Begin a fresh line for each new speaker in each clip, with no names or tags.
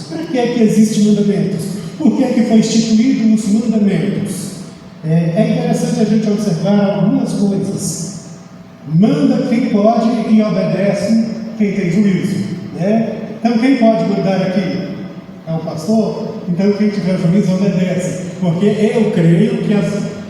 Para que é que existem mandamentos? Por que é que foi instituído os mandamentos? É interessante a gente observar algumas coisas. Manda quem pode e obedece quem tem juízo, né? Então quem pode mandar aqui? É o pastor? Então quem tiver juízo obedece, porque eu creio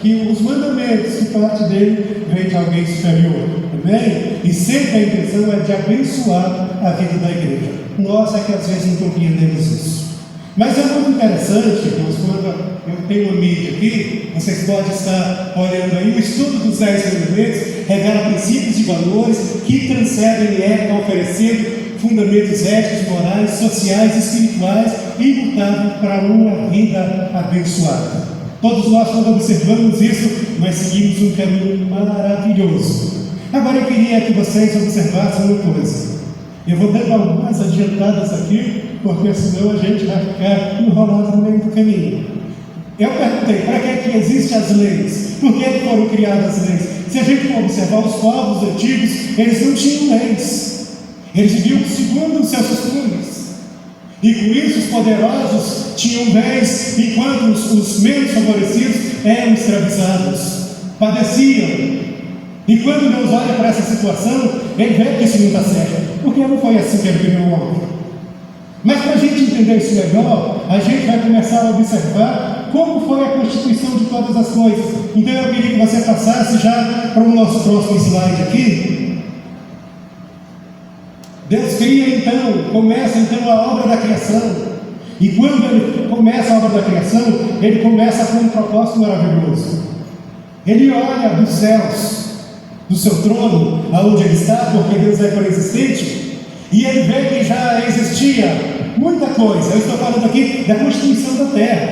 que os mandamentos que parte dele vem de alguém superior, amém? E sempre a intenção é de abençoar a vida da igreja. Nós é que às vezes não compreendemos isso. Mas é muito interessante, irmãos, quando eu tenho uma mídia aqui, vocês podem estar olhando aí, o estudo dos 10 mandamentos revela princípios e valores que transcendem e é oferecendo fundamentos éticos, morais, sociais, espirituais, imutáveis para uma vida abençoada. Todos nós, quando observamos isso, nós seguimos um caminho maravilhoso. Agora eu queria que vocês observassem uma coisa. Eu vou dando algumas adiantadas aqui, porque senão a gente vai ficar enrolado no meio do caminho. Eu perguntei, para que existem as leis? Por que foram criadas as leis? Se a gente for observar os povos antigos, eles não tinham leis. Eles viviam segundo os seus costumes. E com isso os poderosos tinham bens, enquanto os menos favorecidos eram escravizados, padeciam. E quando Deus olha para essa situação, Ele vê que isso não está certo, porque não foi assim que Ele criou o homem. Mas para a gente entender isso melhor, a gente vai começar a observar como foi a constituição de todas as coisas. Então eu queria que você passasse já para o nosso próximo slide aqui. Deus cria começa a obra da criação. E quando Ele começa a obra da criação, Ele começa com um propósito maravilhoso. Ele olha dos céus, do seu trono, aonde Ele está, porque Deus é pré-existente, e Ele vê que já existia muita coisa. Eu estou falando aqui da constituição da terra,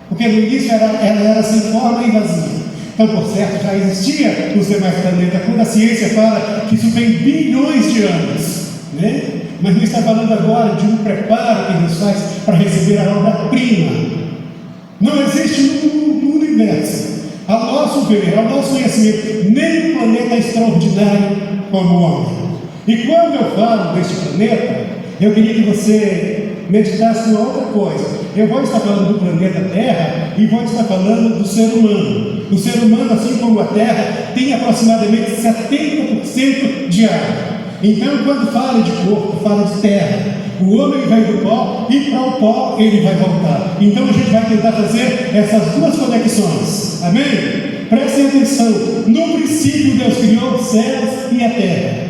porque no início ela era sem forma e vazia. Então, por certo, já existia os demais planetas, quando a ciência fala que isso tem bilhões de anos, né? Mas não está falando agora de um preparo que Deus faz para receber a obra-prima. Não existe no universo, ao nosso ver, ao nosso conhecimento, nenhum planeta extraordinário como o homem. E quando eu falo deste planeta, eu queria que você meditasse em outra coisa. Eu vou estar falando do planeta Terra e vou estar falando do ser humano. O ser humano, assim como a Terra, tem aproximadamente 70% de água. Então, quando fala de corpo, fala de terra. O homem vem do pó e para o pó ele vai voltar. Então, a gente vai tentar fazer essas duas conexões. Amém? Prestem atenção. No princípio, Deus criou os céus e a terra.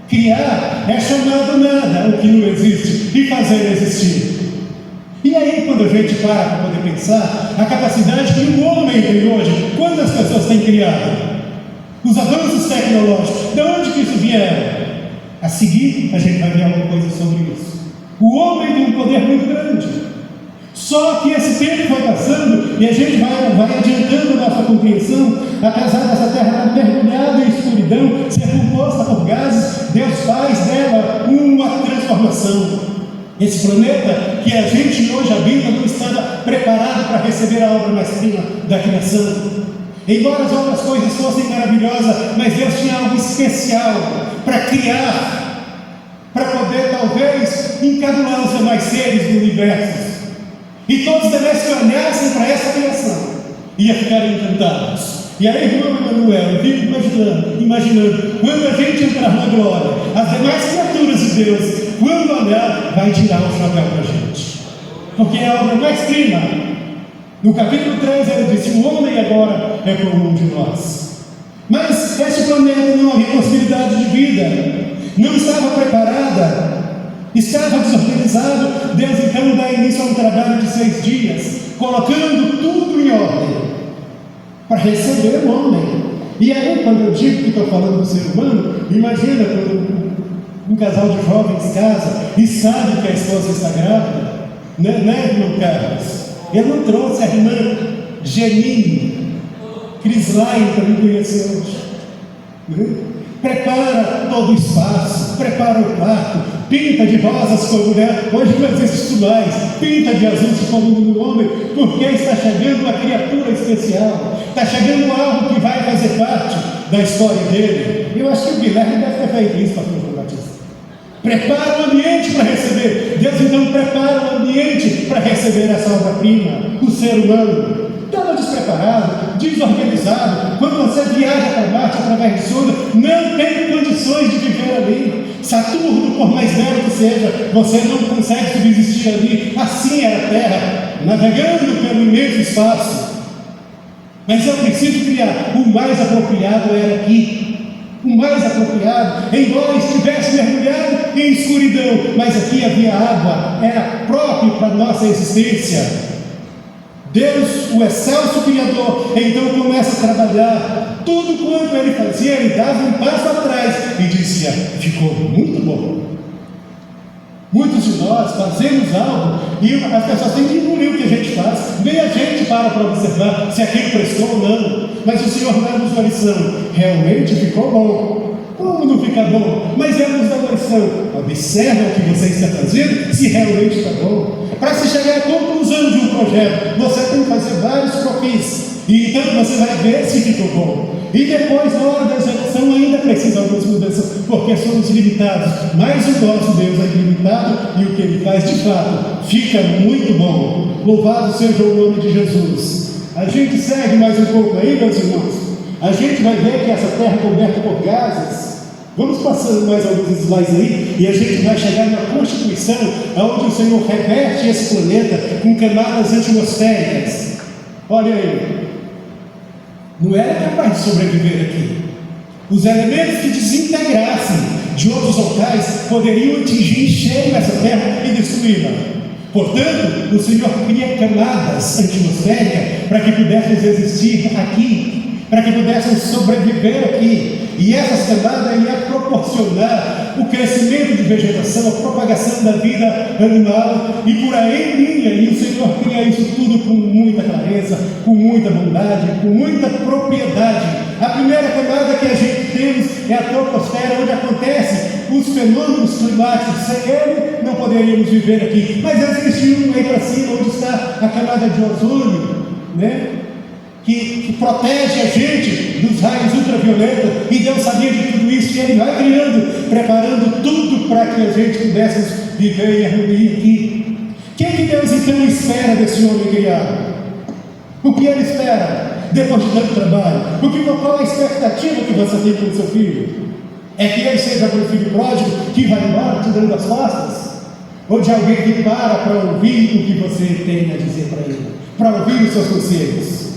Criar é chamar do nada o que não existe e fazer existir. E aí, quando a gente para poder pensar, a capacidade que o homem tem hoje, quantas pessoas têm criado? Os avanços tecnológicos, de onde que isso vieram? A seguir, a gente vai ver alguma coisa sobre isso. O homem tem um poder muito grande. Só que esse tempo vai passando e a gente vai adiantando a nossa compreensão. Apesar dessa terra estar mergulhada em escuridão, ser composta por gases, Deus faz dela uma transformação. Esse planeta que a gente hoje habita não estava preparado para receber a obra-prima da criação. Embora as outras coisas fossem maravilhosas, mas Deus tinha algo especial para criar, para poder talvez encadular os demais seres do universo. E todos devessem olhassem para essa criação e ficarem encantados. E aí, irmão Emanuel, eu fico imaginando, quando a gente entrar na glória, as demais criaturas de Deus, quando olhar, vai tirar o chapéu para a gente, porque é a obra mais prima. No capítulo 3 ele disse: o homem agora é como um de nós. Mas este planeta não havia possibilidade de vida, não estava preparada, estava desorganizado. Deus então dá início a um trabalho de 6 dias, colocando tudo em ordem para receber o homem. E aí, quando eu digo que estou falando do ser humano, imagina quando um casal de jovens casa e sabe que a esposa está grávida, né, irmão Carlos? Ele não trouxe a irmã Genine, Crislaine, para me conhecer hoje. Prepara todo o espaço, prepara o quarto, pinta de rosas como mulher. Hoje não existe isso mais. Pinta de azul como no homem, porque está chegando uma criatura especial, está chegando algo que vai fazer parte da história dele. Eu acho que o Guilherme deve ter feito isso, pastor João Batista. Prepara o ambiente para receber. Deus então prepara o ambiente ambiente para receber essa obra-prima. O ser humano estava despreparado, desorganizado. Quando você viaja para Marte através de sonda, não tem condições de viver ali. Saturno, por mais belo que seja, você não consegue subsistir ali. Assim era a Terra, navegando pelo imenso espaço. Mas eu preciso criar. O mais apropriado era aqui. O mais apropriado, embora estivesse mergulhado em escuridão, mas aqui havia água, era próprio para a nossa existência. Deus, o excelso Criador, então começa a trabalhar. Tudo quanto ele fazia, ele dava um passo atrás e dizia: ficou muito bom. Muitos de nós fazemos algo e as pessoas têm que engolir o que a gente faz. Nem a gente para observar se aquilo prestou ou não. Mas o Senhor dá-nos uma lição. Realmente ficou bom. Como não fica bom? Mas Ele nos dá uma lição. Observa o que você está fazendo, se realmente está bom. Para se chegar à conclusão de um projeto, você tem que fazer vários croquis. E então você vai ver se ficou bom. E depois, na hora da execução, ainda precisa algumas mudanças, porque somos limitados. Mas o nosso Deus é ilimitado e o que Ele faz de fato fica muito bom. Louvado seja o nome de Jesus. A gente segue mais um pouco aí, meus irmãos. A gente vai ver que essa terra é coberta por gases. Vamos passando mais alguns slides aí e a gente vai chegar na Constituição, onde o Senhor reveste esse planeta com camadas atmosféricas. Olha aí. Não era capaz de sobreviver aqui. Os elementos que desintegrassem de outros locais poderiam atingir em cheio essa terra e destruí-la. Portanto, o Senhor cria camadas atmosféricas para que pudéssemos existir aqui, para que pudéssemos sobreviver aqui. E essas camadas iam proporcionar o crescimento de vegetação, a propagação da vida animal, e por aí vinha, e o Senhor cria isso tudo com muita clareza, com muita bondade, com muita propriedade. A primeira camada que a gente temos é a troposfera, onde acontecem os fenômenos climáticos. Sem ele, não poderíamos viver aqui. Mas existe um aí para cima, onde está a camada de ozônio, né? Que protege a gente dos raios ultravioletas, e Deus sabia de tudo isso, e Ele vai criando, preparando tudo para que a gente pudesse viver em harmonia aqui. O que Deus então espera desse homem criado? O que Ele espera depois de tanto trabalho? Qual é a expectativa que você tem com o seu filho? É que ele seja como filho pródigo que vai embora te dando as costas? Ou de alguém que para ouvir o que você tem a dizer para ele, para ouvir os seus conselhos?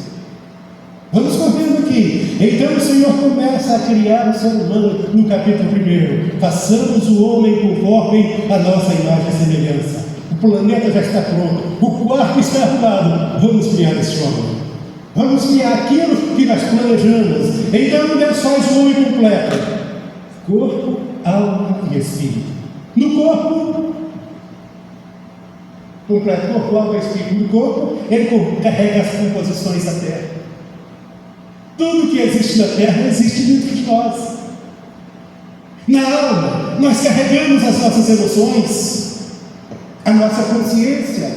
Vamos correndo aqui. Então o Senhor começa a criar o ser humano no capítulo 1. Façamos o homem conforme a nossa imagem e semelhança. O planeta já está pronto. O quarto está arrumado. Vamos criar esse homem. Vamos criar aquilo que nós planejamos. Então Deus faz o homem completo. Corpo, alma e espírito. No corpo, completo, corpo, alma e espírito. No corpo, ele carrega as composições da terra. Tudo que existe na terra existe dentro de nós. Na alma, nós carregamos as nossas emoções, a nossa consciência.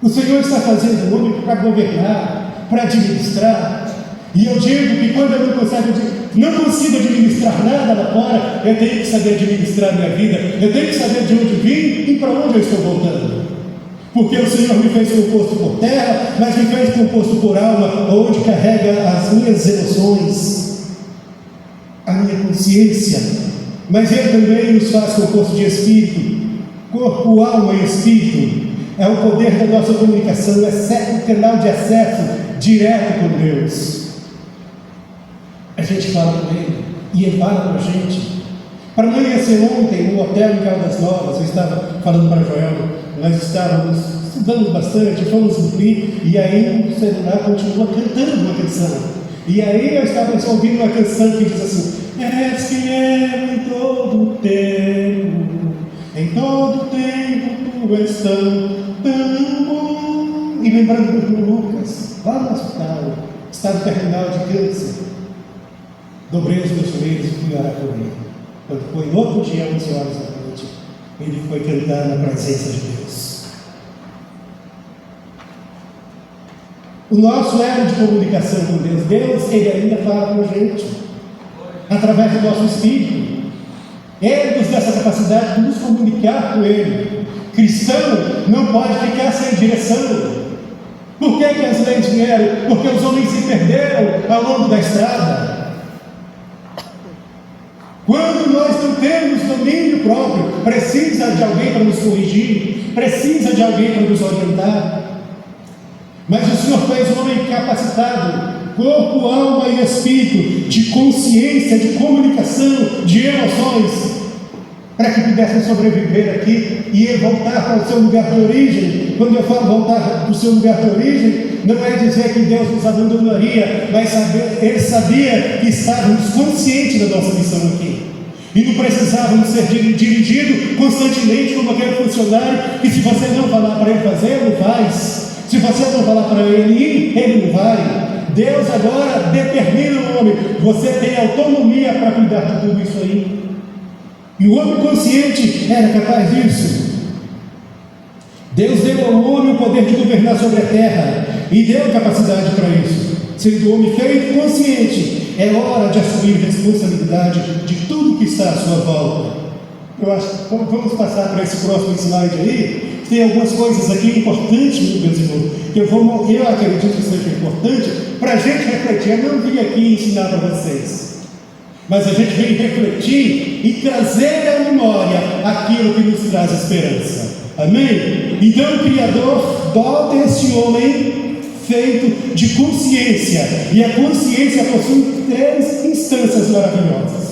O Senhor está fazendo o homem para governar, para administrar. E eu digo que quando eu não consigo administrar nada lá fora, eu tenho que saber administrar a minha vida. Eu tenho que saber de onde vim e para onde eu estou voltando. Porque o Senhor me fez composto por terra, mas me fez composto por alma, onde carrega as minhas emoções, a minha consciência. Mas Ele também nos faz composto de espírito, corpo, alma e espírito. É o poder da nossa comunicação, é o canal de acesso direto com Deus. A gente fala com Ele e Ele fala com a gente. Para amanhecer ontem, no hotel em Caldas Novas, eu estava falando para Joel. Nós estávamos estudando bastante, fomos dormir, e aí o celular continua cantando uma canção. E aí eu estava ouvindo uma canção que diz assim: és fiel em todo tempo tu és tão bom. E lembrando do irmão Lucas, lá no hospital, estado terminal de câncer, dobrei os meus joelhos e fui orar por ele. Quando foi no outro dia, 11 horas da noite, ele foi cantar na presença de Deus. O nosso elo de comunicação com Deus, Ele ainda fala com a gente, através do nosso espírito. Ele nos dá essa capacidade de nos comunicar com Ele. Cristão não pode ficar sem direção. Por que as leis vieram? Porque os homens se perderam ao longo da estrada. Quando nós não temos domínio próprio, precisa de alguém para nos corrigir, precisa de alguém para nos orientar. Mas o Senhor fez o homem capacitado, corpo, alma e espírito, de consciência, de comunicação, de emoções, para que pudessem sobreviver aqui e voltar para o seu lugar de origem. Quando eu falo voltar para o seu lugar de origem, não é dizer que Deus nos abandonaria, mas Ele sabia que estávamos conscientes da nossa missão aqui. E não precisávamos ser dirigidos constantemente como aquele funcionário que, se você não falar para ele fazer, ele faz. Se você não falar para ele ir, ele não vai. Deus agora determina o homem. Você tem autonomia para cuidar de tudo isso aí. E o homem consciente era capaz disso. Deus deu ao homem o poder de governar sobre a terra e deu capacidade para isso. Sendo o homem feito consciente, é hora de assumir responsabilidade de tudo que está à sua volta. Eu acho que vamos passar para esse próximo slide aí. Tem algumas coisas aqui importantes, meus irmãos, que eu acredito que seja importante para a gente refletir. Eu não vim aqui ensinar para vocês, mas a gente vem refletir e trazer à memória aquilo que nos traz esperança. Amém? Então o Criador dota esse homem feito de consciência, e a consciência possui 3 instâncias maravilhosas.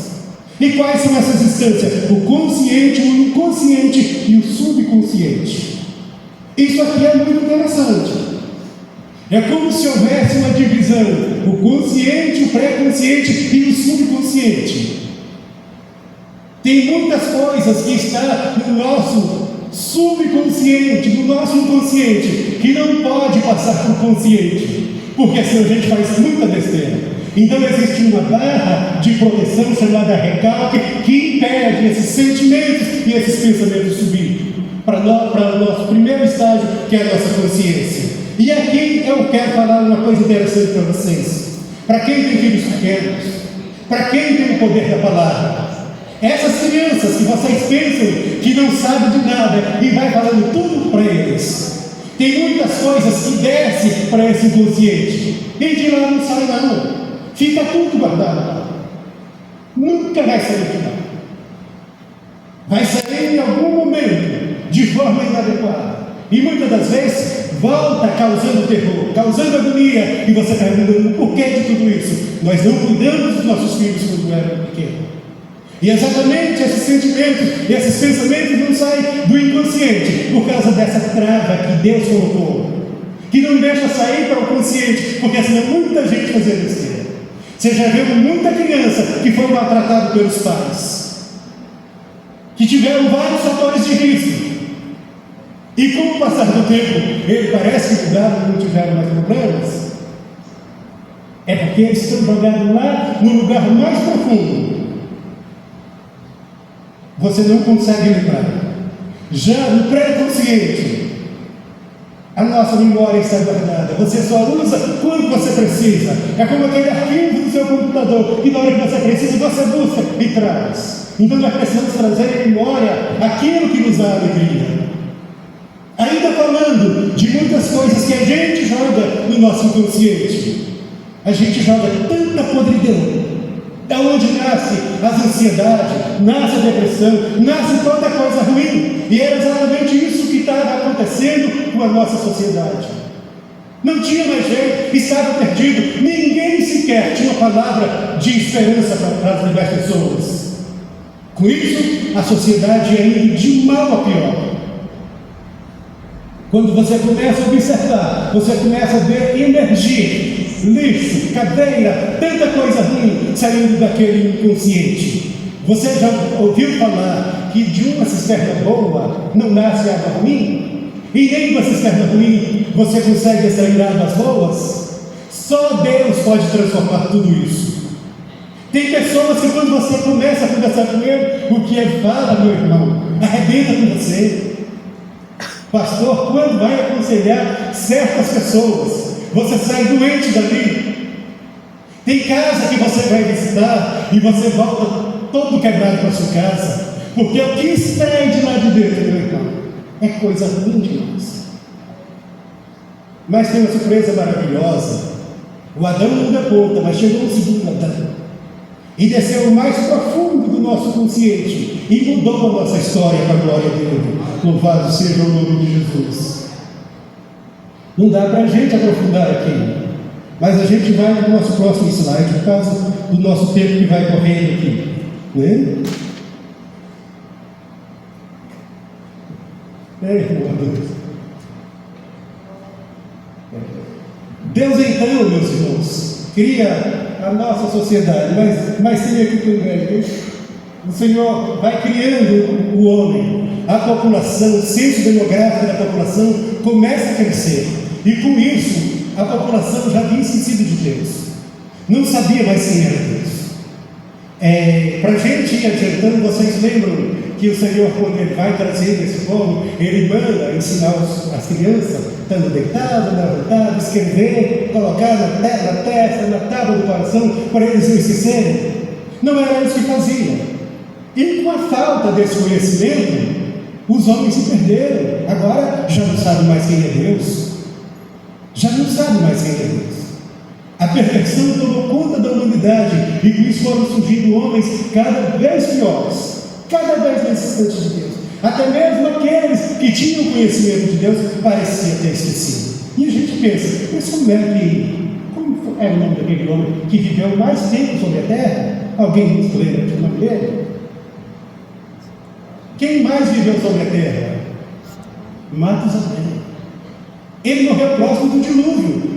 E quais são essas instâncias? O consciente, o inconsciente e o subconsciente. Isso aqui é muito interessante. É como se houvesse uma divisão: o consciente, o pré-consciente e o subconsciente. Tem muitas coisas que estão no nosso subconsciente, no nosso inconsciente, que não pode passar para o consciente, porque senão a gente faz muita besteira. Então existe uma barra de proteção chamada recalque, que impede esses sentimentos e esses pensamentos subir para o nosso primeiro estágio, que é a nossa consciência. E aqui eu quero falar uma coisa interessante para vocês. Para quem tem filhos pequenos, para quem tem o poder da palavra, essas crianças que vocês pensam que não sabem de nada e vai falando tudo para eles, tem muitas coisas que descem para esse inconsciente e de lá não sai não. Fica tudo guardado. Nunca vai sair de lá. Vai sair em algum momento de forma inadequada. E muitas das vezes volta causando terror, causando agonia. E você perguntando o porquê de tudo isso. Nós não cuidamos dos nossos filhos quando eram pequenos. E exatamente esses sentimentos, esses pensamentos não saem do inconsciente por causa dessa trava que Deus colocou, que não deixa sair para o consciente, porque senão muita gente fazia besteira. Você já viu muita criança que foi maltratada pelos pais, que tiveram vários fatores de risco, e com o passar do tempo, ele parece que mudaram e não tiveram mais problemas. É porque eles estão jogados lá no lugar mais profundo. Você não consegue lembrar. Já no pré-consciente, a nossa memória está guardada. Você só usa quando você precisa. É como aquele arquivo do seu computador, que na hora que você precisa, você busca e traz. Então nós precisamos trazer em memória aquilo que nos dá alegria. Ainda falando de muitas coisas que a gente joga no nosso inconsciente. A gente joga tanta podridão. Da onde nasce as ansiedades, nasce a depressão, nasce toda coisa ruim. E era exatamente isso que estava acontecendo com a nossa sociedade. Não tinha mais jeito, estava perdido. Ninguém sequer tinha palavra de esperança para as demais pessoas. Com isso, a sociedade ia indo de mal a pior. Quando você começa a observar, você começa a ver emergir lixo, cadeira, tanta coisa ruim saindo daquele inconsciente. Você já ouviu falar que de uma cisterna boa não nasce água ruim? E nem de uma cisterna ruim você consegue extrair águas boas? Só Deus pode transformar tudo isso. Tem pessoas que quando você começa a conversar com ele, o que ele fala, meu irmão, arrebenta com você. Pastor, quando vai aconselhar certas pessoas, você sai doente dali. Tem casa que você vai visitar e você volta todo quebrado para sua casa, porque o que extrai de lá de dentro, meu irmão, é coisa ruim demais. Mas tem uma surpresa maravilhosa. O Adão não deu conta, mas chegou o segundo Adão e desceu o mais profundo do nosso consciente e mudou a nossa história para a glória dele. Louvado seja o nome de Jesus. Não dá para a gente aprofundar aqui, mas a gente vai no nosso próximo slide, por causa do nosso tempo que vai correndo aqui, né? Deus então, meus irmãos, cria a nossa sociedade, mas tem aqui também, o Senhor vai criando o homem, a população, o censo demográfico da população começa a crescer, e com isso a população já havia esquecido de Deus, não sabia mais quem era Deus. Para a gente ir adiantando, vocês lembram que o Senhor, quando Ele vai trazer esse povo, Ele manda ensinar as crianças, estando deitado, levantado, escrever, colocar na testa, na tábua do coração, para eles não esquecerem. Não era isso que faziam. E com a falta desse conhecimento, os homens se perderam. Agora já não sabem mais quem é Deus. Já não sabem mais quem é Deus. A perfeição tomou conta da humanidade, e com isso foram surgindo homens cada vez piores, cada vez mais distantes de Deus. Até mesmo aqueles que tinham conhecimento de Deus pareciam ter esquecido. E a gente pensa, mas como é o nome daquele homem que viveu mais tempo sobre a terra? Alguém nos lembra do nome dele? Quem mais viveu sobre a terra? Matusalém. Ele morreu próximo do dilúvio.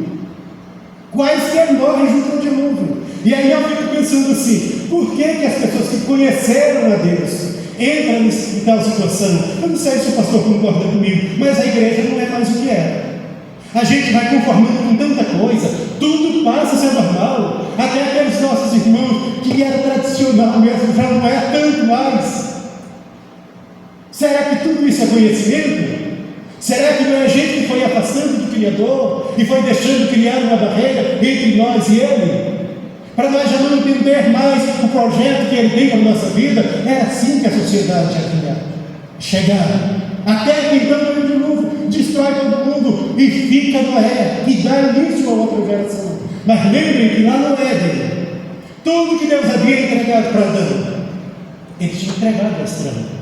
Quaisquer morrem junto ao dilúvio. E aí eu fico pensando assim, por que as pessoas que conheceram a Deus entram em tal situação? Eu não sei se o pastor concorda comigo, mas a igreja não é mais o que era. A gente vai conformando com tanta coisa, tudo passa a ser normal. Até aqueles nossos irmãos que era tradicional mesmo, já não é tanto mais. Será que tudo isso é conhecimento? Será que não é a gente que foi afastando do Criador e foi deixando criar uma barreira entre nós e Ele? Para nós já não entender mais o projeto que Ele tem para a nossa vida. É assim que a sociedade havia chegado. Até que então o dilúvio destrói todo mundo e fica Noé, e dá início a outra geração. Mas lembrem que lá no Éden, tudo que Deus havia entregado para Adão, Ele tinha entregado a estranho.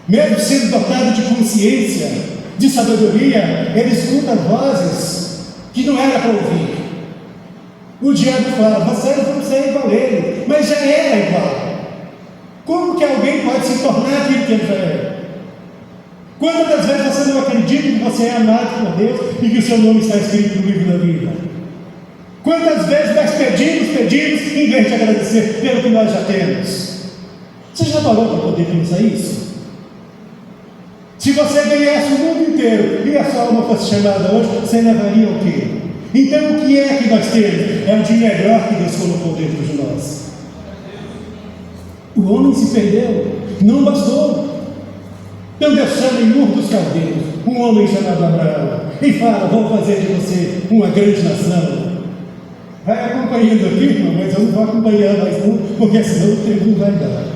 Mesmo sendo dotado de consciência, de sabedoria, ele escuta vozes que não era para ouvir. O diabo fala, vocês vão ser igual a ele, mas já era igual. Como que alguém pode se tornar aquilo que ele já é? Quantas vezes você não acredita que você é amado por Deus e que o seu nome está escrito no livro da vida? Quantas vezes nós pedimos, em vez de agradecer pelo que nós já temos? Você já parou para poder pensar isso? Se você ganhasse o mundo inteiro e a sua alma fosse chamada hoje, você levaria o quê? Então o que é que nós temos? É o de melhor que Deus colocou dentro de nós. O homem se perdeu, não bastou. Então Deus chama em Ur dos Caldeus um homem chamado Abraão e fala, vou fazer de você uma grande nação. Vai acompanhando aqui, irmão, mas eu não vou acompanhar mais não, porque senão o tempo não vai dar.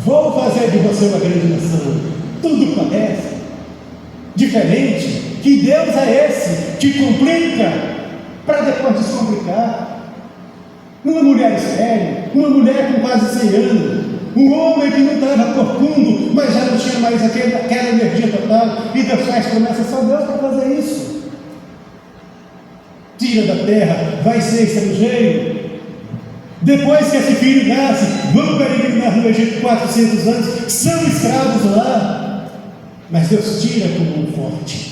Vou fazer de você uma grande nação. Tudo parece diferente. Que Deus é esse que complica para depois descomplicar? Uma mulher estéril, uma mulher com quase 100 anos, um homem que não estava corcundo, mas já não tinha mais aquela energia total, e Deus faz promessa, só Deus para fazer isso. Tira da terra, vai ser estrangeiro. Depois que esse filho nasce, vão peregrinar no Egito 400 anos, são escravos lá. Mas Deus tira como um forte.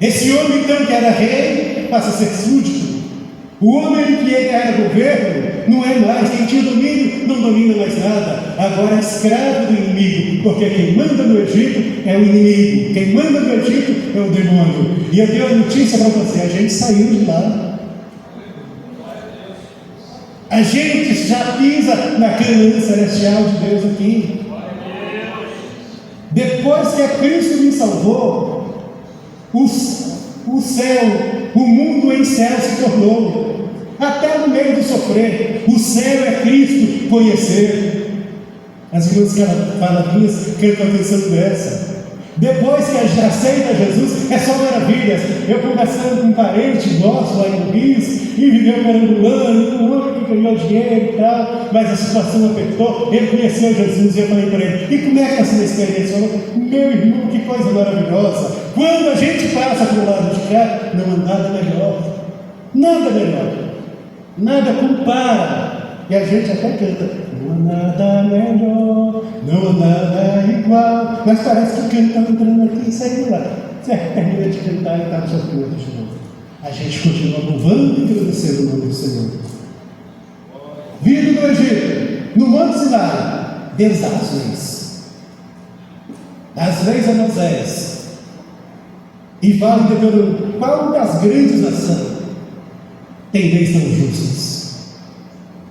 Esse homem então que era rei, passa a ser súdito. O homem que ele era governo, não é mais. Quem tinha domínio, não domina mais nada. Agora é escravo do inimigo, porque quem manda no Egito é o inimigo. Quem manda no Egito é o demônio. E eu tenho a notícia para você, a gente saiu de lá. A gente já pisa na Canaã celestial de Deus aqui. Depois que a Cristo me salvou, o céu, o mundo em céu se tornou. Até no meio do sofrer, o céu é Cristo conhecer. As irmãs faladinhas cantam a canção dessa. Depois que aceita Jesus, é só maravilhas. Eu conversando com um parente nosso lá em Luís, e viveu perambulando, um homem que ganhou dinheiro e tal, mas a situação apertou, ele conheceu Jesus e eu falei para ele, e como é que está sendo a experiência? Ele falou, meu irmão, que coisa maravilhosa. Quando a gente passa para o lado de cá, não há nada melhor. Nada melhor. Nada compara. E a gente até canta, não há nada melhor, não há nada igual. Mas parece que canta entrando aqui e saindo lá. Você termina de cantar e está no seu canto de novo. A gente continua louvando e agradecendo o nome do Senhor. Vindo do Egito, no Monte Sinai, Deus dá as leis. As leis a Moisés. E fala em Deuteronômio, qual das grandes nações tem leis tão justas?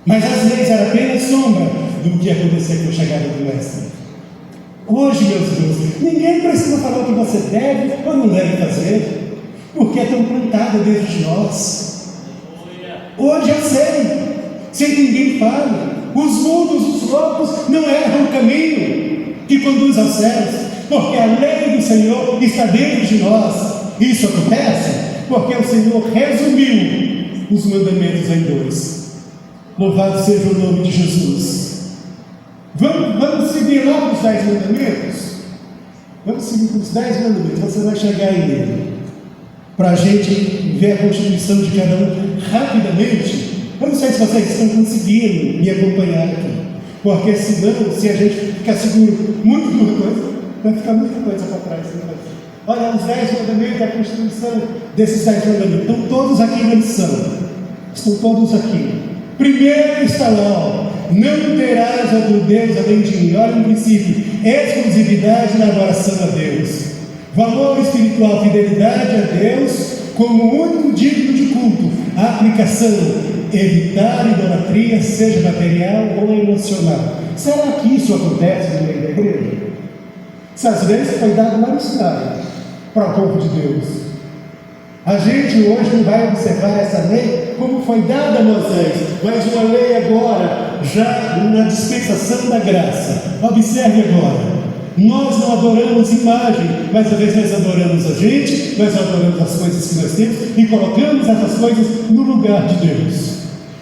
Mas as leis eram apenas sombra do que aconteceu com a chegada do Mestre. Hoje, meus irmãos, ninguém precisa falar o que você deve ou não deve fazer, porque é tão plantado dentro de nós. Hoje eu sei, sem que ninguém fale, os mudos, os loucos não erram o caminho que conduz aos céus, porque a lei do Senhor está dentro de nós. Isso acontece porque o Senhor resumiu os mandamentos em 2. Louvado seja o nome de Jesus. Vamos seguir lá para os 10 mandamentos? Vamos seguir para os 10 mandamentos. Você vai chegar aí nele. Para a gente ver a constituição de cada um rapidamente. Eu não sei se vocês estão conseguindo me acompanhar aqui. Porque senão, se a gente ficar seguro muito de uma coisa, vai ficar muita coisa para trás. Olha, os 10 mandamentos, a constituição desses 10 mandamentos. Estão todos aqui na lição. Estão todos aqui. Primeiro está lá, não terás outro Deus além de mim. Olha no princípio, exclusividade na adoração a Deus, valor espiritual, fidelidade a Deus como único digno de culto, a aplicação, evitar idolatria, seja material ou emocional. Será que isso acontece no meio da igreja? Essas vezes foi dado lá no Sinai para o povo de Deus. A gente hoje não vai observar essa lei como foi dada a Moisés, mas uma lei agora, já na dispensação da graça. Observe agora, nós não adoramos imagem, mas às vezes nós adoramos a gente, nós adoramos as coisas que nós temos e colocamos essas coisas no lugar de Deus.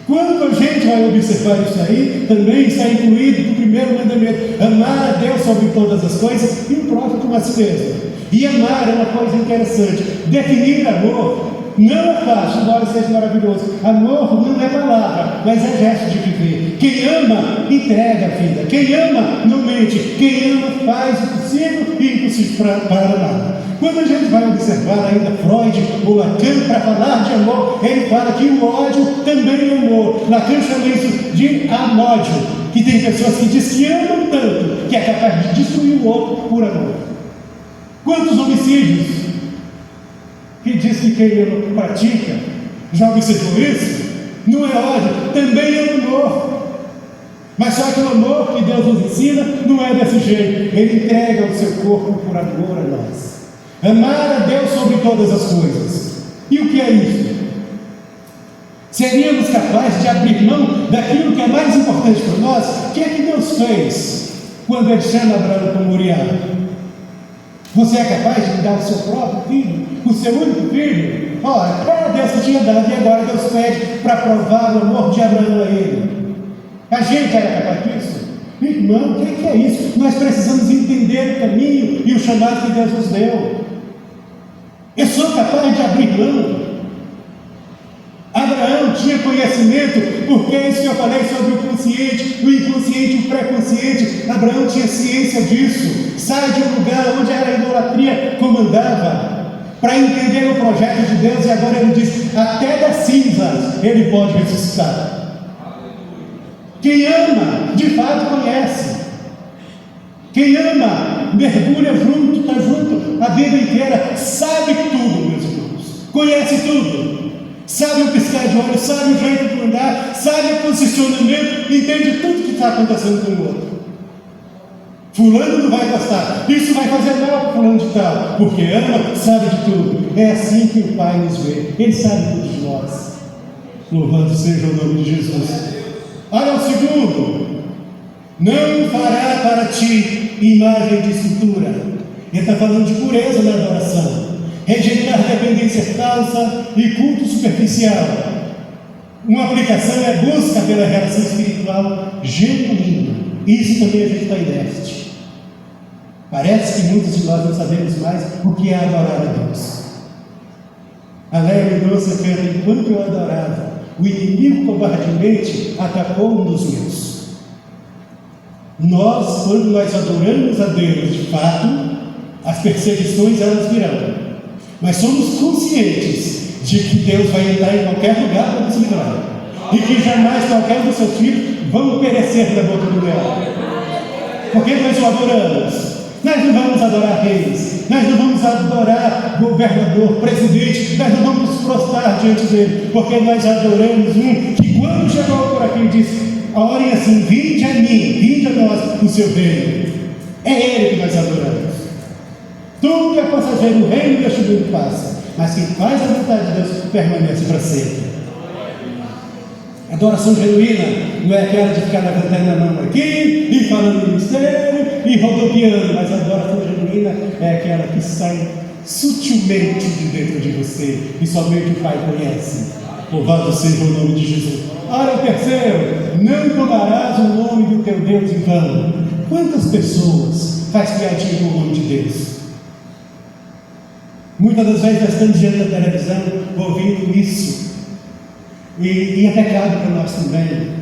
Quando a gente vai observar isso aí, também está incluído no primeiro mandamento, amar a Deus sobre todas as coisas e o próximo como a si mesmo. E amar é uma coisa interessante. Definir amor não é fácil, embora seja maravilhoso. Amor não é palavra, mas é gesto de viver. Quem ama, entrega a vida. Quem ama, não mente. Quem ama, faz o possível e impossível para amar. Quando a gente vai observar ainda Freud ou Lacan para falar de amor, ele fala que o ódio também é amor. Lacan chama isso de amódio, que tem pessoas que dizem que amam tanto que é capaz de destruir o outro por amor. Quantos homicídios que diz que quem ama pratica, já observou isso? Não é ódio, também é amor. Mas só que o amor que Deus nos ensina não é desse jeito. Ele entrega o seu corpo por amor a nós. Amar a Deus sobre todas as coisas. E o que é isso? Seríamos capazes de abrir mão daquilo que é mais importante para nós? O que é que Deus fez quando Ele chama Abraão para Moriá? Você é capaz de me dar o seu próprio filho? O seu único filho? Ora, era Deus que tinha dado e agora Deus pede para provar o amor de Abraão a ele. A gente era capaz disso? Irmão, o que é isso? Nós precisamos entender o caminho e o chamado que Deus nos deu. Eu sou capaz de abrir mão. Abraão tinha conhecimento, porque é isso que eu falei sobre o consciente, o inconsciente, o pré-consciente. Abraão tinha ciência disso. Sai de um lugar onde a idolatria comandava, para entender o projeto de Deus, e agora ele diz, até das cinzas ele pode ressuscitar. Quem ama, de fato conhece. Quem ama, mergulha junto, está junto a vida inteira, sabe tudo, meus irmãos, conhece tudo. Sabe o piscar de olho, sabe o jeito de andar, sabe o posicionamento, entende tudo que está acontecendo com o outro. Fulano não vai gostar, isso vai fazer mal para fulano de tal, porque ama, sabe de tudo. É assim que o Pai nos vê, Ele sabe tudo de nós. Louvado seja o nome de Jesus. Olha o segundo. Não fará para ti imagem de escultura. Ele está falando de pureza na adoração. Rejeitar dependência falsa e culto superficial. Uma aplicação é busca pela relação espiritual genuína. Isso também a gente está inerte. Parece que muitos de nós não sabemos mais o que é adorar a Deus. Alegre e doce canta: enquanto eu adorava, o inimigo covardemente atacou um dos meus. Nós, quando nós adoramos a Deus de fato, as perseguições elas virão. Mas somos conscientes de que Deus vai entrar em qualquer lugar para nos livrar. E que jamais qualquer dos seus filhos vão perecer na boca do leão. Porque nós o adoramos. Nós não vamos adorar reis, nós não vamos adorar governador, presidente, nós não vamos nos prostrar diante dele, porque nós adoramos um que, quando chegou por aqui, disse: orem assim, vinde a mim, vinde a nós o seu reino. É ele que nós adoramos. Tudo que é passageiro, o reino deste mundo passa, mas quem faz a vontade de Deus permanece para sempre. Adoração genuína não é aquela de ficar levantando a mão aqui e falando no mistério e rodopiando, mas a adoração genuína é aquela que sai sutilmente de dentro de você e somente o Pai conhece. Louvado seja o nome de Jesus. Ora, o terceiro: não tomarás o nome do teu Deus em vão. Quantas pessoas faz piadinha com o nome de Deus? Muitas das vezes nós estamos diante da televisão ouvindo isso. E é pecado para nós também.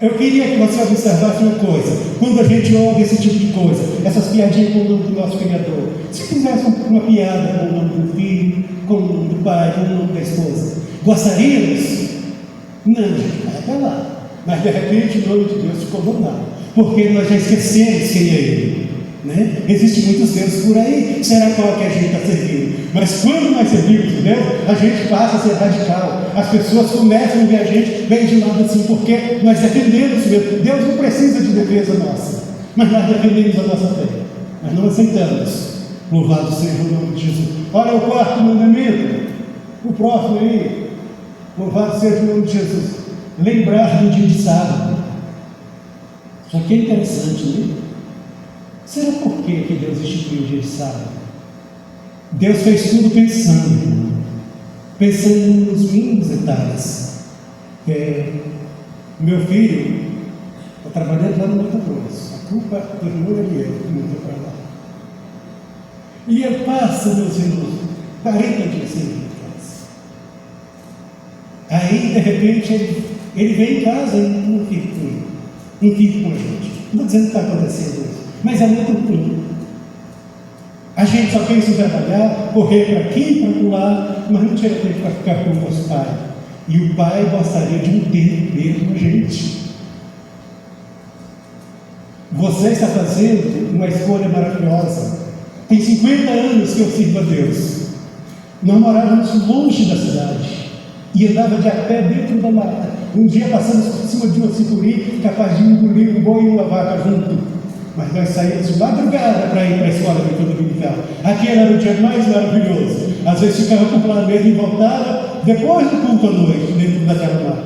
Eu queria que você observasse uma coisa: quando a gente ouve esse tipo de coisa, essas piadinhas com o nome do nosso Criador, se fizesse uma piada com o nome do filho, com o nome do pai, com o nome da esposa, gostaríamos? Não, gente, vai até lá. Mas de repente o nome de Deus ficou bondado, porque nós já esquecemos quem é Ele. Né? Existem muitos deuses por aí, será qual que a gente está servindo? Mas quando nós servimos o Deus, a gente passa a ser radical. As pessoas começam a ver a gente bem de lado assim, porque nós defendemos Deus. Deus não precisa de defesa nossa, mas nós defendemos a nossa fé, nós não aceitamos. Louvado seja o nome de Jesus. Olha o quarto mandamento, o próximo aí. Louvado seja o nome de Jesus. Lembrar do dia de sábado. Isso aqui é interessante, né? Será por que Deus instituiu o dia de sábado? Deus fez tudo pensando nos mínimos detalhes. Meu filho está trabalhando lá no Mato Grosso. A culpa do irmão Ariel que mudou para lá. E ele passa, meus irmãos, 40 dias sem vir em casa. Aí, de repente, ele vem em casa e não fica com a gente. Não estou dizendo que está acontecendo isso, mas é muito ruim. A gente só pensa em trabalhar, correr para aqui e para lá, mas não tira tempo para ficar com o nosso pai. E o pai gostaria de um tempo mesmo com a gente. Você está fazendo uma escolha maravilhosa. Tem 50 anos que eu sirvo a Deus. Nós morávamos longe da cidade e andava de a pé dentro da mata. Um dia passamos por cima de uma sicuri capaz de engolir um boi e uma vaca junto. Mas nós saímos de madrugada para ir para a escola de dominical. Aquele era o dia mais maravilhoso. Às vezes ficava por lá mesmo e voltava depois do culto à noite, dentro daquela mata.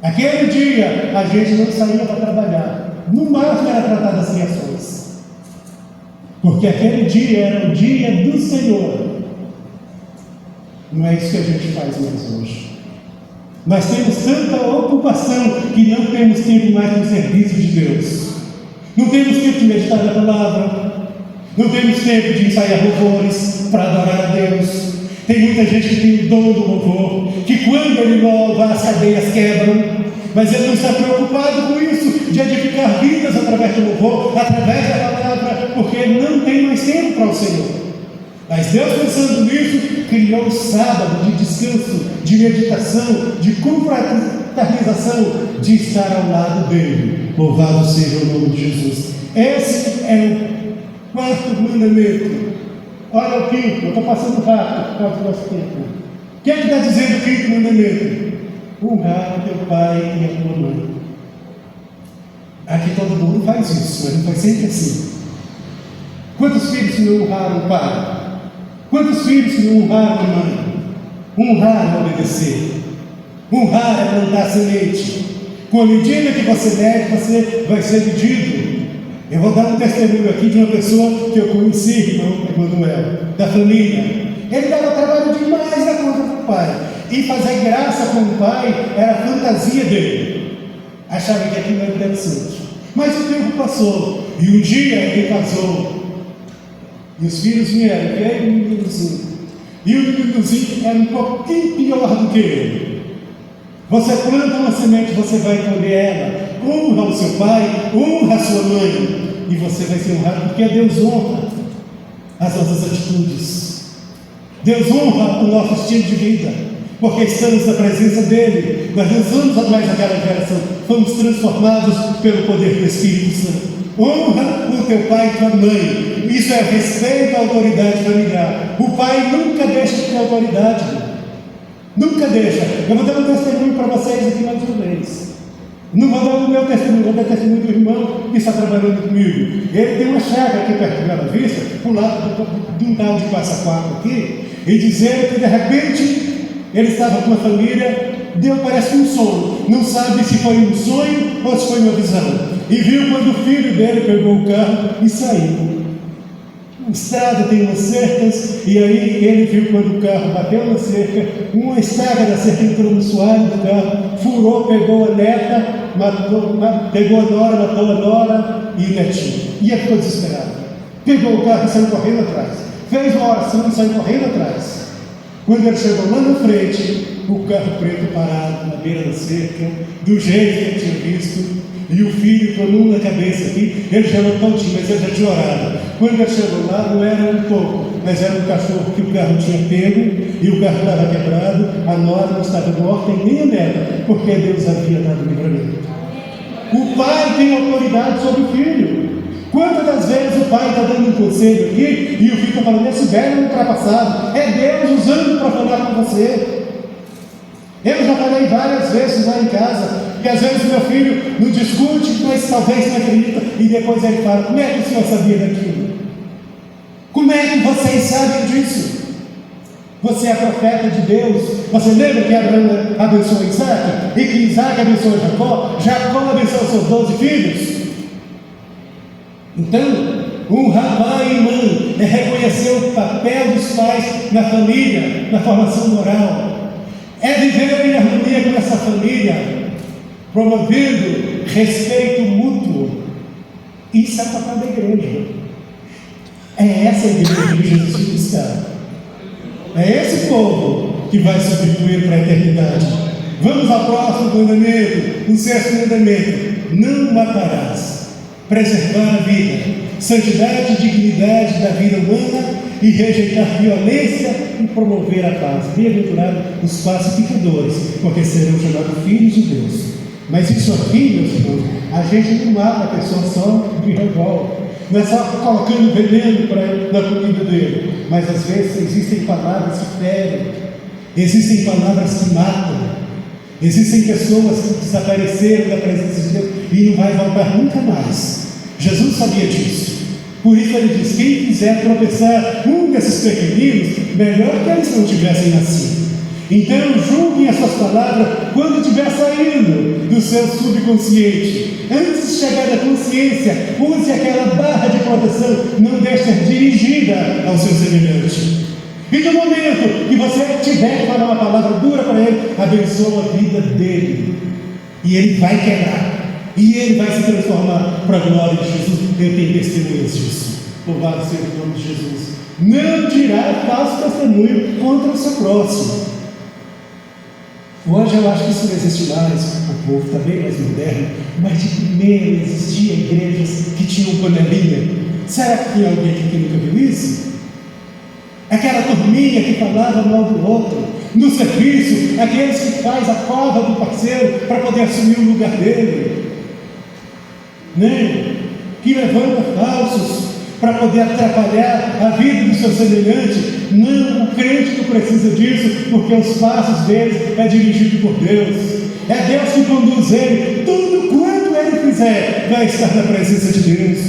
Aquele dia a gente não saía para trabalhar. No máximo era tratar das criações. Porque aquele dia era o dia do Senhor. Não é isso que a gente faz mais hoje. Nós temos tanta ocupação que não temos tempo mais no serviço de Deus. Não temos tempo de meditar na palavra. Não temos tempo de ensaiar louvores para adorar a Deus. Tem muita gente que tem o dom do louvor, que quando ele louva as cadeias quebram. Mas ele não está preocupado com isso, de edificar vidas através do louvor, através da palavra, porque ele não tem mais tempo para o Senhor. Mas Deus, pensando nisso, criou o sábado de descanso, de meditação, de confraternização, de estar ao lado dele. Louvado seja o nome de Jesus. Esse é o quarto mandamento. Olha o quinto, eu estou passando rápido por causa do nosso tempo. O que é que está dizendo o quinto mandamento? Honrar o teu pai e a tua mãe. Aqui todo mundo faz isso, mas não faz sempre assim. Quantos filhos que não honraram o pai? Quantos filhos que não honraram a mãe? Honrar é obedecer. Honrar é plantar semente. Com a medida que você mede, você vai ser medido. Eu vou dar um testemunho aqui de uma pessoa que eu conheci, irmão Emanuel, da família. Ele dava trabalho demais na conta do pai. E fazer graça com o pai era a fantasia dele. Achava que aquilo era interessante. Mas o tempo passou. E um dia ele casou. E os filhos vieram. E aí o meninozinho. E o meninozinho era um pouquinho pior do que ele. Você planta uma semente, você vai colher ela. Honra o seu pai, honra a sua mãe. E você vai ser honrado, porque Deus honra as nossas atitudes. Deus honra o nosso estilo de vida, porque estamos na presença dele. Nós não somos mais aquela geração, fomos transformados pelo poder do Espírito Santo. Honra o teu pai e tua mãe. Isso é respeito à autoridade familiar. O pai nunca deixa de ter autoridade. Nunca deixa. Eu vou dar um testemunho para vocês aqui mais uma vez. Não vou dar o meu testemunho, vou dar o testemunho do irmão que está trabalhando comigo. Ele tem uma chácara aqui perto de Bela Vista, por lado de um tal de Passaquaco aqui, e dizendo que de repente ele estava com uma família, deu parece um sonho, não sabe se foi um sonho ou se foi uma visão, e viu quando o filho dele pegou o carro e saiu. A estrada tem umas cercas, e aí ele viu quando o carro bateu na cerca, uma estaca da cerca entrou no soalho do carro, furou, pegou a neta, pegou a nora, matou a nora e o netinho. E ele ficou desesperado. Pegou o carro e saiu correndo atrás. Fez uma oração e saiu correndo atrás. Quando ele chegou lá na frente, o carro preto parado na beira da cerca, do jeito que ele tinha visto, e o filho com a mão na cabeça aqui, ele já não tontinho, mas ele já tinha orado. Quando ele chegou lá, não era um pouco, mas era um cachorro que o carro tinha pego, e o carro estava quebrado, a nora não estava morta e nem a neta, porque Deus havia dado livramento. O pai tem autoridade sobre o filho. Quantas das vezes o pai está dando um conselho aqui, e o filho está falando, esse velho ultrapassado, é Deus usando para falar com você. Eu já falei várias vezes lá em casa, que às vezes meu filho não discute, mas talvez não acredita, e depois ele fala, como é que o senhor sabia daquilo? Como é que vocês sabem disso? Você é profeta de Deus. Você lembra que Abraão abençoou Isaac? E que Isaac abençoou Jacó? Jacó abençoou seus 12 filhos? Então, honrar pai e mãe é reconhecer o papel dos pais na família, na formação moral. É viver em harmonia com essa família, promovendo respeito mútuo. Isso é o papel da igreja. É essa igreja que Jesus buscar. É esse povo que vai substituir para a eternidade. Vamos ao próximo mandamento, o sexto mandamento: não matarás. Preservar a vida, santidade e dignidade da vida humana e rejeitar violência e promover a paz. Bem-aventurados os pacificadores, porque serão chamados filhos de Deus. Mas isso aqui, meus irmãos, a gente não mata a pessoa só de revólver. Não é só colocando veneno na comida dele. Mas às vezes existem palavras que ferem, existem palavras que matam, existem pessoas que desapareceram da presença de Deus e não vai voltar nunca mais. Jesus sabia disso. Por isso ele diz: quem quiser tropeçar um desses pequeninos, melhor que eles não tivessem nascido. Então julguem as suas palavras quando estiver saindo do seu subconsciente. Antes de chegar à consciência, use aquela barra de proteção, não deixe ser dirigida ao seu semelhante. E no momento que você tiver que falar uma palavra dura para ele, abençoa a vida dele. E ele vai quebrar. E ele vai se transformar para a glória de Jesus. Eu tenho testemunhas disso. Louvado seja o nome de Jesus. Não dirá falso testemunho contra o seu próximo. Hoje eu acho que isso não existe mais. O povo está bem mais moderno. Mas de primeiro existiam igrejas que tinham panelinha. Será que tem alguém aqui que nunca viu isso? Aquela turminha que falava mal do outro. No serviço, aqueles que faz a cova do parceiro para poder assumir o lugar dele. Né? Que levanta falsos para poder atrapalhar a vida do seu semelhante. Não, o crente não precisa disso, porque os passos dele é dirigido por Deus. É Deus que conduz ele. Tudo quanto ele fizer vai estar na presença de Deus.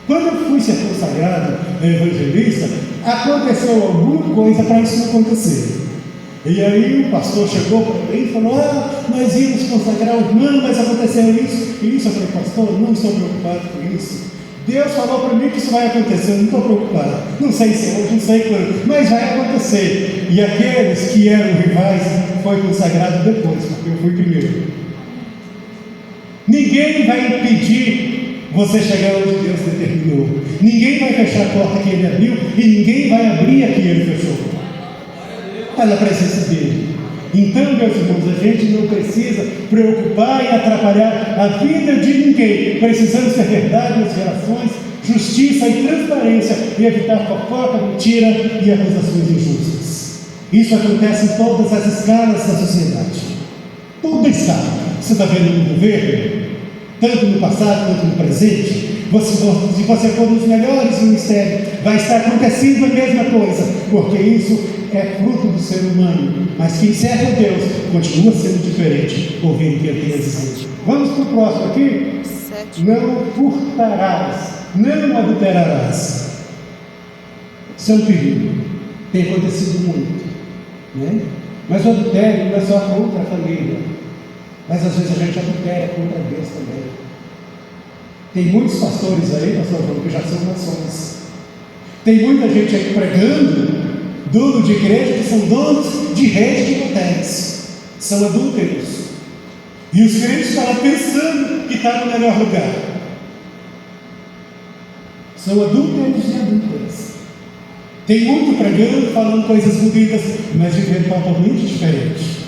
Quando eu fui ser consagrado evangelista, aconteceu alguma coisa para isso não acontecer. E aí o pastor chegou para mim e falou: nós íamos consagrar o irmão, mas aconteceu isso e isso. Eu falei: pastor, não estou preocupado com isso. Deus falou para mim que isso vai acontecer, eu não estou preocupado. Não sei se hoje, não sei quando, mas vai acontecer. E aqueles que eram rivais foi consagrado depois, porque eu fui primeiro. Ninguém vai impedir você chegar onde Deus determinou. Ninguém vai fechar a porta que Ele abriu e ninguém vai abrir a que Ele fechou. Está na presença dele. Então, meus irmãos, a gente não precisa preocupar e atrapalhar a vida de ninguém. Precisamos ter verdade nas relações, justiça e transparência e evitar fofoca, mentira e acusações injustas. Isso acontece em todas as escalas da sociedade. Toda escala. Você está vendo no governo, tanto no passado quanto no presente. Se você for nos melhores ministérios, vai estar acontecendo a mesma coisa, porque isso é fruto do ser humano. Mas quem serve a Deus continua sendo diferente, ouvindo o que ele quer dizer. Vamos para o próximo aqui. 7. Não furtarás, não adulterarás. Isso é um perigo. Tem acontecido muito, né? Mas o adultério não é só contra a família, mas às vezes a gente adultera contra Deus também. Tem muitos pastores aí, pastor João, que já são nações. Tem muita gente aí pregando, dono de igreja, que são donos de rede de hotéis. São adúlteros. E os crentes estão lá pensando que está no melhor lugar. São adúlteros e adúlteras. Tem muito pregando, falando coisas bonitas, mas vivendo totalmente diferente.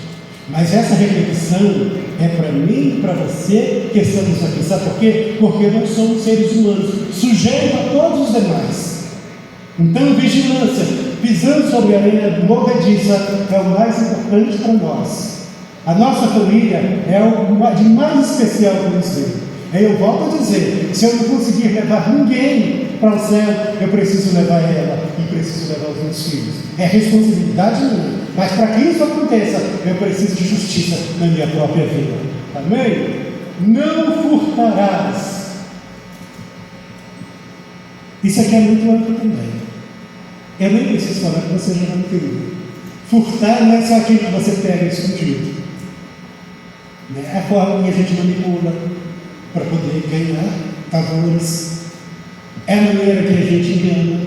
Mas essa reflexão é para mim e para você que estamos aqui. Sabe por quê? Porque nós somos seres humanos, sujeitos a todos os demais. Então, vigilância, pisando sobre a areia movediça, é o mais importante para nós. A nossa família é o de mais especial que nos vê. Aí eu volto a dizer: se eu não conseguir levar ninguém para o céu, eu preciso levar ela e preciso levar os meus filhos. É responsabilidade minha. Mas para que isso aconteça, eu preciso de justiça na minha própria vida. Amém? Não furtarás. Isso aqui é muito amplo também. Eu nem preciso falar que você já não entendeu. Furtar não é só aquilo que você pega escondido. É a forma que a gente manipula para poder ganhar favores. É a maneira que a gente engana.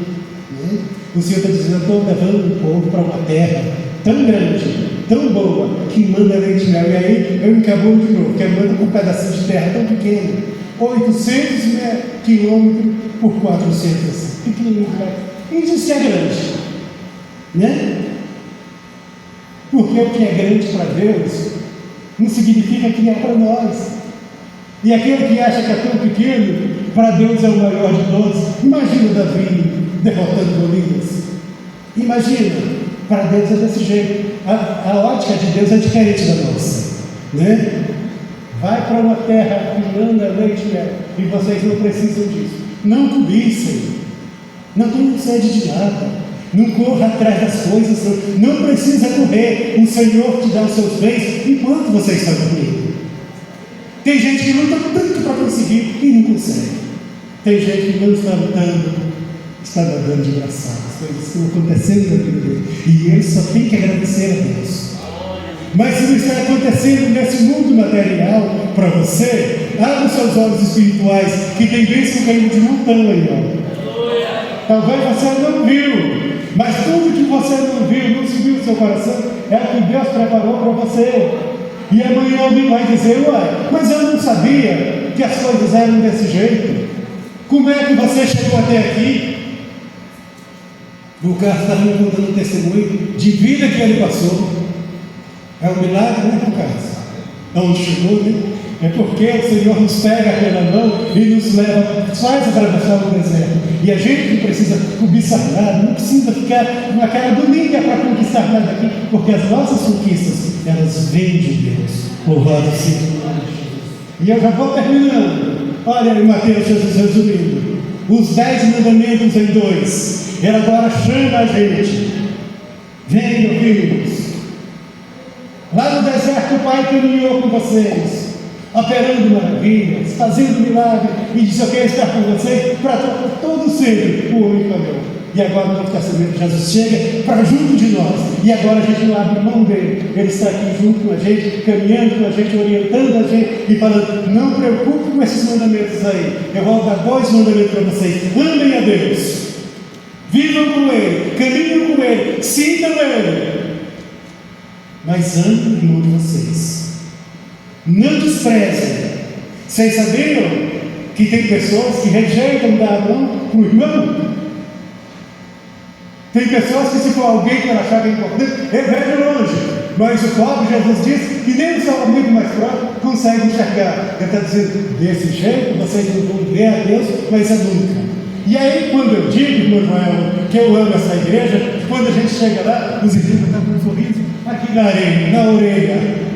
Né? O Senhor está dizendo: eu estou levando o povo para uma terra tão grande, tão boa, que manda leite e mel. E aí eu encabolo de novo, que manda com um pedacinho de terra tão pequeno, 800 quilômetros por 400, pequenininho, e isso é grande, né? Porque o que é grande para Deus não significa que é para nós. E aquele que acha que é tão pequeno, para Deus é o maior de todos. Imagina Davi derrotando Golias. Imagina, para Deus é desse jeito. A ótica de Deus é diferente da nossa, né? Vai para uma terra que manda leite e mel, e vocês não precisam disso. Não cobicem, não tenham sede de nada, não corra atrás das coisas, não precisa correr. O Senhor te dá os seus bens enquanto você está dormindo. Tem gente que luta tanto para conseguir e não consegue. Tem gente que não está lutando, está nadando de braçadas. As coisas estão acontecendo na vida dele, e ele só tem que agradecer a Deus. Mas se não está acontecendo nesse mundo material para você, abre os seus olhos espirituais, que tem bênção caindo de montão aí, ó. Talvez você não viu, mas tudo que você não viu, não subiu no seu coração, é o que Deus preparou para você. E amanhã alguém vai dizer: uai, mas eu não sabia que as coisas eram desse jeito. Como é que você chegou até aqui? O cara está me contando um testemunho de vida que ele passou. É um milagre, né, Lucas? Onde chegou, né? É porque o Senhor nos pega pela mão e nos leva, faz atravessar o deserto. E a gente não precisa cobiçar nada, não precisa ficar com a cara bonita para conquistar nada aqui, porque as nossas conquistas, elas vêm de Deus. Louvado seja o nome de Jesus. E eu já vou terminando. Olha aí, Mateus, Jesus resumindo: os 10 mandamentos em 2. Ele agora chama a gente: vem, meus filhos. Lá no deserto o Pai caminhou com vocês, operando maravilhas, fazendo milagres, e disse: eu quero estar com vocês para todo sempre. O homem falou. e agora no Novo Testamento Jesus chega para junto de nós, e agora a gente não abre mão dele, ele está aqui junto com a gente, caminhando com a gente, orientando a gente e falando: não preocupe com esses mandamentos aí, eu vou dar 2 mandamentos para vocês: amem a Deus, vivam com ele, caminhem com ele, sintam ele, mas amem o irmão de vocês, não desprezem. Vocês sabiam que tem pessoas que rejeitam dar a mão para o irmão? Tem pessoas que, se for alguém que ela achar que é importante, ele vai de longe. Mas o próprio Jesus diz que nem o seu amigo mais próximo consegue enxergar. Ele está dizendo: desse jeito vocês não vão ver a Deus, mas é nunca. E aí, quando eu digo, meu Joel, que eu amo essa igreja, quando a gente chega lá, os irmãos estão com um sorriso aqui na orelha.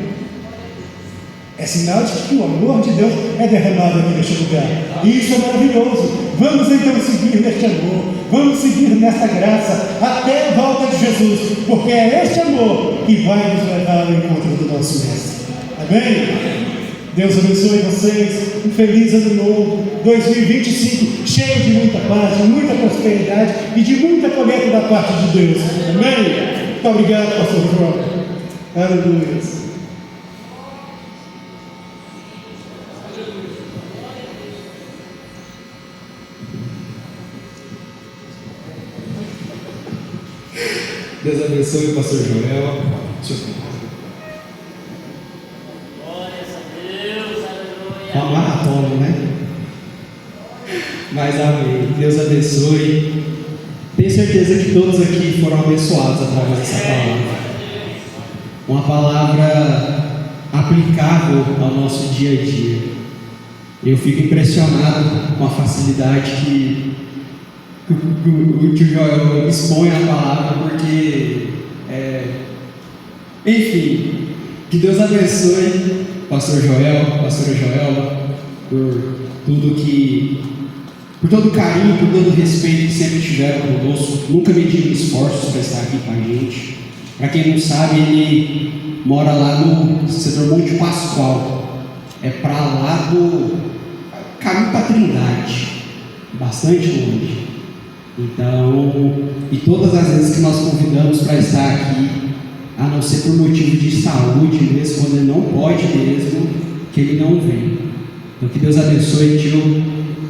É sinal de que o amor de Deus é derramado aqui neste lugar. E isso é maravilhoso. Vamos então seguir neste amor. Vamos seguir nesta graça até a volta de Jesus. Porque é este amor que vai nos levar ao encontro do nosso Mestre. Amém? Deus abençoe vocês. Um feliz ano novo. 2025 cheio de muita paz, de muita prosperidade e de muita colheita da parte de Deus. Amém? Muito obrigado, pastor João. Aleluia.
Deus abençoe o pastor Joel.
Glórias a Deus, aleluia.
Uma maratona, né? Mas amém. Deus abençoe. Tenho certeza que todos aqui foram abençoados através dessa palavra. Uma palavra aplicável ao nosso dia a dia. Eu fico impressionado com a facilidade que o tio Joel expõe a palavra, porque, enfim, que Deus abençoe pastor Joel, pastora Joelma, por todo o carinho, por todo o respeito que sempre tiveram conosco. Nunca mediram esforços para estar aqui com a gente. Para quem não sabe, ele mora lá no setor Monte Pascoal, é para lá do caminho para Trindade, bastante longe. Então, e todas as vezes que nós convidamos para estar aqui, a não ser por motivo de saúde mesmo, quando ele não pode mesmo, que ele não vem. Então, que Deus abençoe, tio,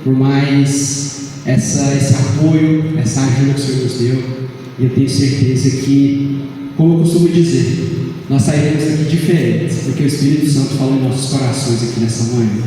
por mais esse apoio, essa ajuda que o Senhor nos deu. E eu tenho certeza que, como eu costumo dizer, nós sairemos daqui diferentes, porque o Espírito Santo falou em nossos corações aqui nessa manhã.